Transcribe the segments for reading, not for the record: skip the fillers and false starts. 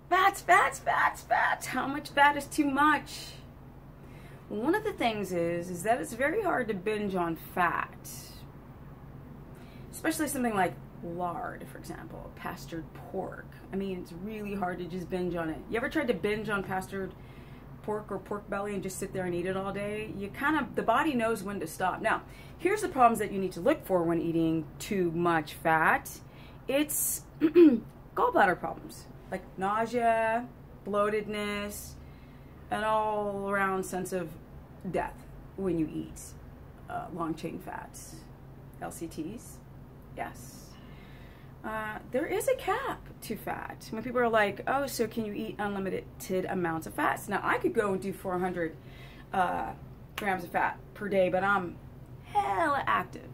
Fats, fats, fats, fats. How much fat is too much? Well, one of the things is that it's very hard to binge on fat. Especially something like lard, for example, pastured pork. I mean, it's really hard to just binge on it. You ever tried to binge on pastured pork or pork belly and just sit there and eat it all day? The body knows when to stop. Now, here's the problems that you need to look for when eating too much fat. It's gallbladder problems, like nausea, bloatedness, an all-around sense of death when you eat long-chain fats, LCTs. Yes. There is a cap to fat. When people are like, oh, so can you eat unlimited amounts of fats? Now, I could go and do 400 grams of fat per day, but I'm hella active.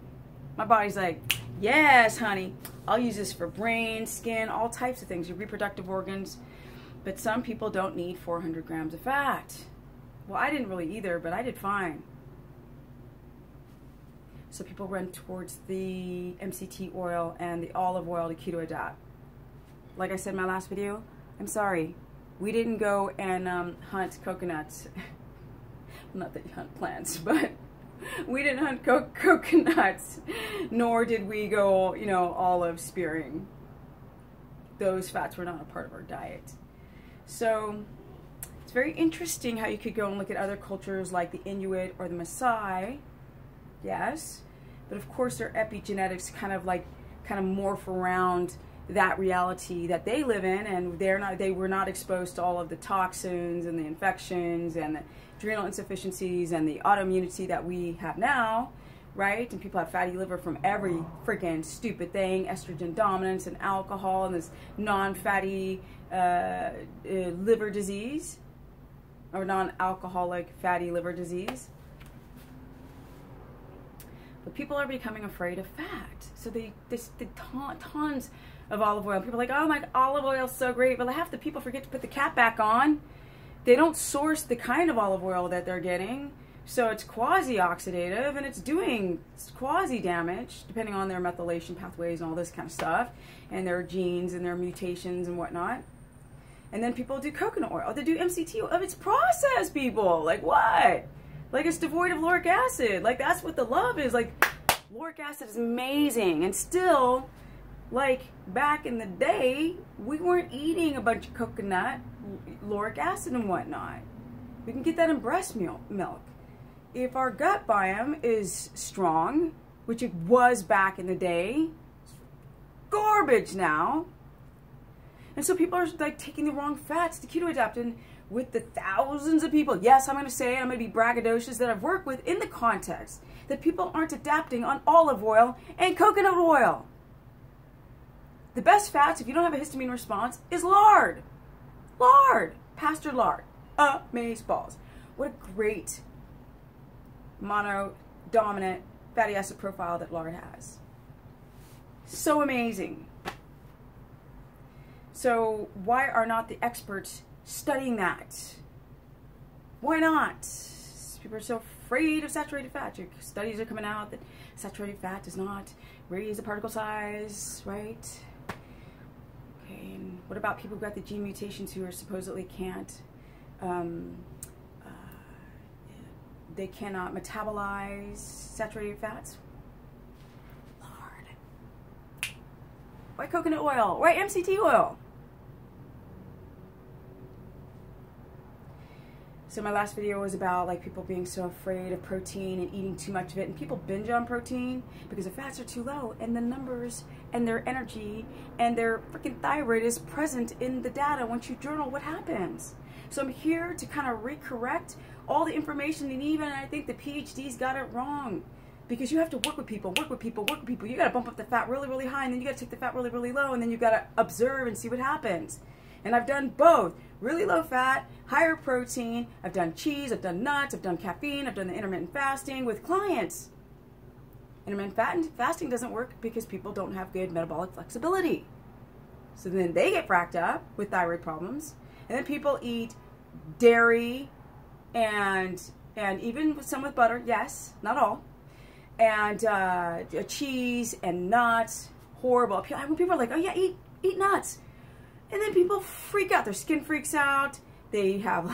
My body's like, yes, honey, I'll use this for brain, skin, all types of things, your reproductive organs. But some people don't need 400 grams of fat. Well, I didn't really either, but I did fine. So people run towards the MCT oil and the olive oil to keto adapt. Like I said in my last video, I'm sorry, we didn't go and hunt coconuts. Not that you hunt plants, but we didn't hunt coconuts, nor did we go, you know, olive spearing. Those fats were not a part of our diet. So it's very interesting how you could go and look at other cultures like the Inuit or the Maasai. Yes, but of course their epigenetics kind of morph around that reality that they live in, and they were not exposed to all of the toxins and the infections and the adrenal insufficiencies and the autoimmunity that we have now, right? And people have fatty liver from every freaking stupid thing, estrogen dominance and alcohol and this non-fatty liver disease, or non-alcoholic fatty liver disease. But people are becoming afraid of fat. So they tons of olive oil. People are like, oh my, olive oil is so great. But half the people forget to put the cap back on. They don't source the kind of olive oil that they're getting. So it's quasi-oxidative and it's doing quasi-damage depending on their methylation pathways and all this kind of stuff. And their genes and their mutations and whatnot. And then people do coconut oil. They do MCT oil. It's processed, people. Like what? Like it's devoid of lauric acid. Like that's what the love is. Like lauric acid is amazing. And still, like back in the day, we weren't eating a bunch of coconut, lauric acid and whatnot. We can get that in breast milk. If our gut biome is strong, which it was back in the day, it's garbage now. And so people are like taking the wrong fats to keto adapt. And with the thousands of people, yes, I'm going to say, I'm going to be braggadocious, that I've worked with in the context that people aren't adapting on olive oil and coconut oil. The best fats, if you don't have a histamine response, is lard. Lard. Pastured lard. Amaze balls. What a great mono-dominant fatty acid profile that lard has. So amazing. So why are not the experts studying that? Why not? People are so afraid of saturated fat. Studies are coming out that saturated fat does not raise the particle size, right? Okay, and what about people who got the gene mutations who are supposedly can't, they cannot metabolize saturated fats? Lord. Why coconut oil? Why MCT oil? So my last video was about like people being so afraid of protein and eating too much of it, and people binge on protein because the fats are too low and the numbers and their energy and their freaking thyroid is present in the data. Once you journal, what happens? So I'm here to kind of recorrect all the information, and even I think the PhDs got it wrong, because you have to work with people, work with people, work with people. You got to bump up the fat really, really high, and then you got to take the fat really, really low, and then you got to observe and see what happens. And I've done both. Really low fat, higher protein. I've done cheese, I've done nuts, I've done caffeine, I've done the intermittent fasting with clients. Intermittent fasting doesn't work because people don't have good metabolic flexibility. So then they get fracked up with thyroid problems. And then people eat dairy and even some with butter, yes, not all. And cheese and nuts, horrible. When people are like, oh yeah, eat nuts. And then people freak out. Their skin freaks out. They have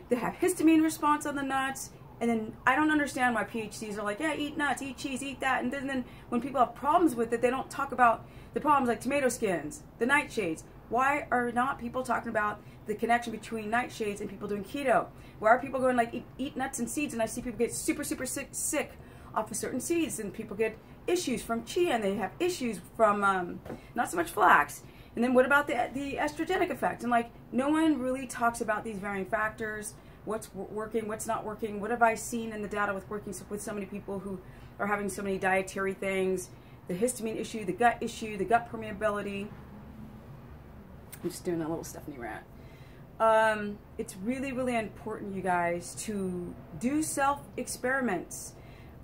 histamine response on the nuts. And then I don't understand why PhDs are like, yeah, eat nuts, eat cheese, eat that. And then when people have problems with it, they don't talk about the problems like tomato skins, the nightshades. Why are not people talking about the connection between nightshades and people doing keto? Why are people going like eat nuts and seeds? And I see people get super, super sick off of certain seeds, and people get issues from chia, and they have issues from not so much flax. And then what about the estrogenic effect? And like, no one really talks about these varying factors. What's working, what's not working, what have I seen in the data with working with so many people who are having so many dietary things, the histamine issue, the gut permeability. I'm just doing a little Stephanie rant. It's really, really important, you guys, to do self-experiments.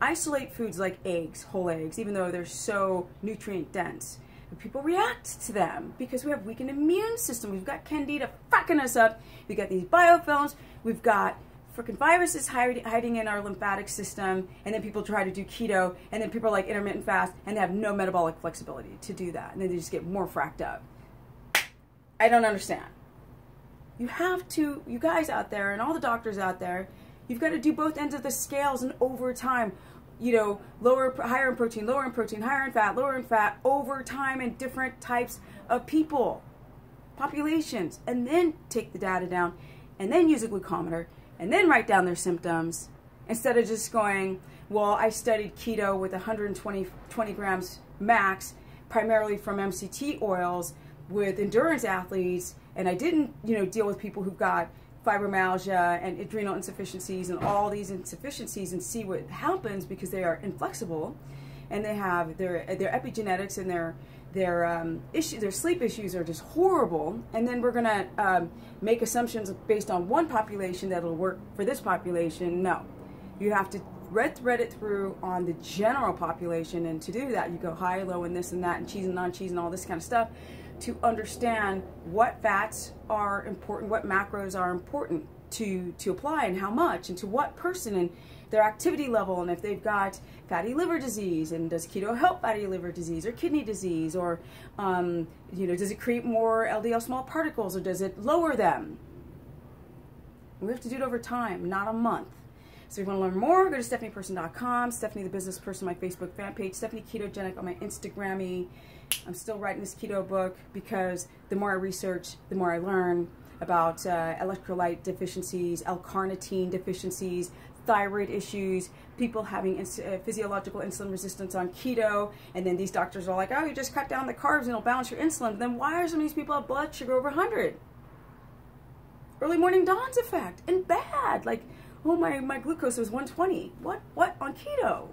Isolate foods like eggs, whole eggs, even though they're so nutrient dense. And people react to them because we have weakened immune system. We've got candida fucking us up. We've got these biofilms. We've got freaking viruses hiding in our lymphatic system. And then people try to do keto, and then people are like intermittent fast, and they have no metabolic flexibility to do that. And then they just get more fracked up. I don't understand. You have to, you guys out there and all the doctors out there, you've got to do both ends of the scales, and over time, you know, higher in protein, lower in protein, higher in fat, lower in fat, over time in different types of people, populations, and then take the data down, and then use a glucometer, and then write down their symptoms, instead of just going, well, I studied keto with 120 grams max, primarily from MCT oils with endurance athletes, and I didn't, you know, deal with people who've got fibromyalgia and adrenal insufficiencies and all these insufficiencies, and see what happens because they are inflexible, and they have their epigenetics, and their sleep issues are just horrible. And then we're gonna make assumptions based on one population that'll work for this population. No, you have to thread it through on the general population, and to do that, you go high, low, and this and that, and cheese and non-cheese and all this kind of stuff, to understand what fats are important, what macros are important to apply, and how much, and to what person, and their activity level, and if they've got fatty liver disease, and does keto help fatty liver disease or kidney disease, or you know, does it create more LDL small particles, or does it lower them? We have to do it over time, not a month. So if you want to learn more, go to stephanieperson.com, Stephanie the Business Person, my Facebook fan page, Stephanie Ketogenic on my Instagrammy. I'm still writing this keto book because the more I research, the more I learn about electrolyte deficiencies, L-carnitine deficiencies, thyroid issues, people having physiological insulin resistance on keto, and then these doctors are like, oh, you just cut down the carbs and it'll balance your insulin. Then why are some of these people have blood sugar over 100? Early morning dawn's effect, and bad. Like, oh, my glucose was 120. What on keto? All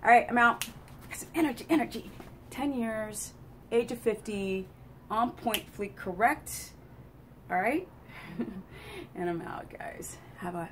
right, I'm out. Got some energy. 10 years, age of 50, on point, fleet correct. All right? And I'm out, guys. Have a